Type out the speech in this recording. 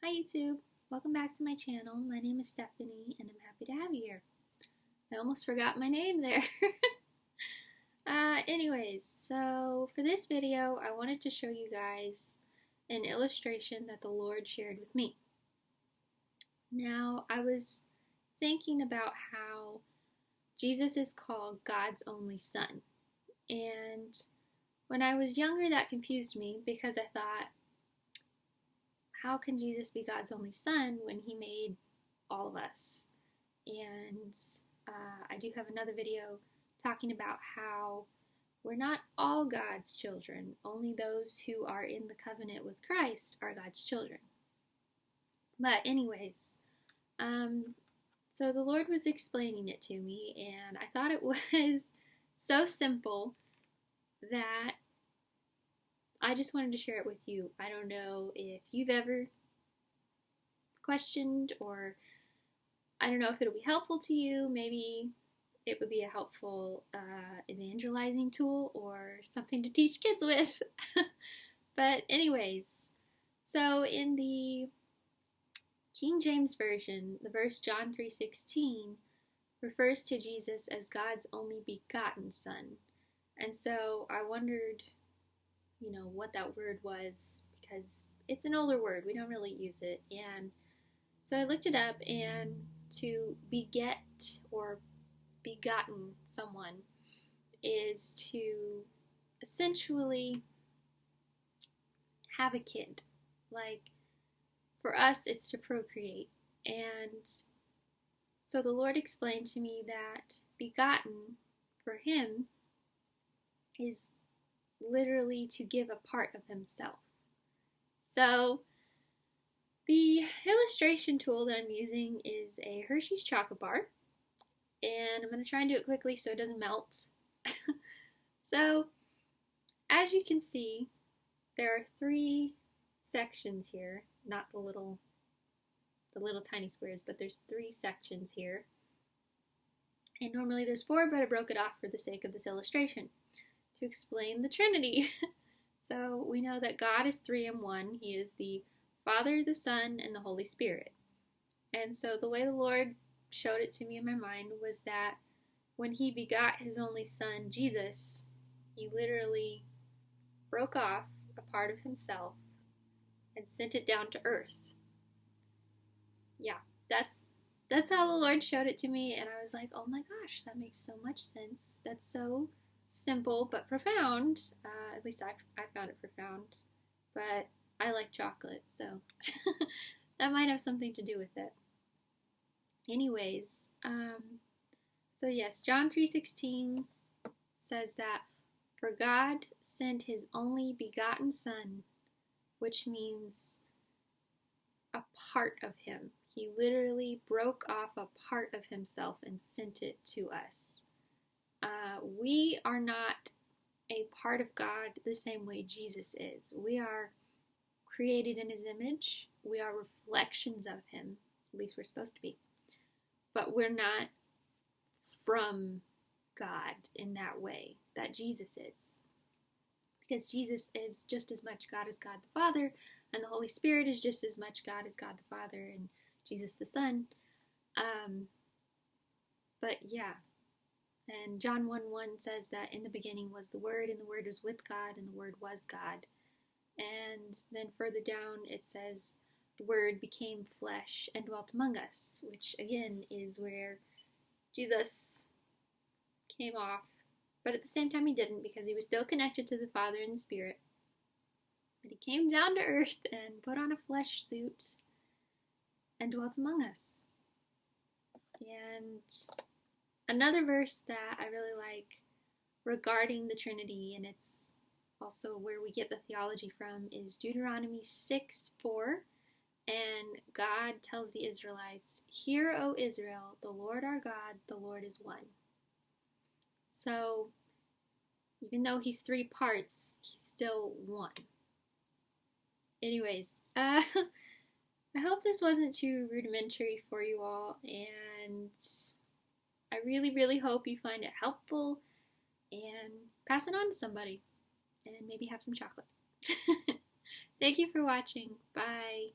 Hi YouTube, welcome back to my channel. My name is Stephanie and I'm happy to have you here. I almost forgot my name there. Anyways, so for this video I wanted to show you guys an illustration that the Lord shared with me. Now I was thinking about how Jesus is called God's only son, and when I was younger that confused me because I thought, how can Jesus be God's only son when he made all of us? And I do have another video talking about how we're not all God's children. Only those who are in the covenant with Christ are God's children. But anyways, so the Lord was explaining it to me, and I thought it was so simple that I just wanted to share it with you. I don't know if you've ever questioned, or I don't know if it'll be helpful to you. Maybe it would be a helpful evangelizing tool or something to teach kids with. But anyways, so in the King James Version, the verse John 3:16 refers to Jesus as God's only begotten son. And so I wondered, what that word was, because it's an older word. We don't really use it. And so I looked it up, and to beget or begotten someone is to essentially have a kid. Like, for us, it's to procreate. And so the Lord explained to me that begotten for him is literally to give a part of himself. So the illustration tool that I'm using is a Hershey's chocolate bar, and I'm going to try and do it quickly so it doesn't melt. So as you can see, there are 3 sections here, not the little tiny squares, but there's 3 sections here. And normally there's 4, but I broke it off for the sake of this illustration to explain the Trinity. So we know that God is 3 in 1. He is the Father, the Son, and the Holy Spirit. And so the way the Lord showed it to me in my mind was that when he begot his only son, Jesus, he literally broke off a part of himself and sent it down to earth. Yeah, that's how the Lord showed it to me, and I was like, oh my gosh, that makes so much sense. That's so simple but profound. At least I found it profound. But I like chocolate, so that might have something to do with it. Anyways, so yes, John 3:16 says that, for God sent his only begotten son, which means a part of him. He literally broke off a part of himself and sent it to us. We are not a part of God the same way Jesus is. We are created in his image. We are reflections of him. At least we're supposed to be. But we're not from God in that way that Jesus is. Because Jesus is just as much God as God the Father, and the Holy Spirit is just as much God as God the Father, and Jesus the Son. But yeah. And John 1:1 says that in the beginning was the Word, and the Word was with God, and the Word was God. And then further down it says, the Word became flesh and dwelt among us, which again is where Jesus came off. But at the same time he didn't, because he was still connected to the Father and the Spirit. But he came down to earth and put on a flesh suit and dwelt among us. And another verse that I really like regarding the Trinity, and it's also where we get the theology from, is Deuteronomy 6:4. And God tells the Israelites, "Hear, O Israel, the Lord our God, the Lord is one." So even though he's 3 parts, he's still one. Anyways, I hope this wasn't too rudimentary for you all, and I really, really hope you find it helpful and pass it on to somebody, and maybe have some chocolate. Thank you for watching. Bye.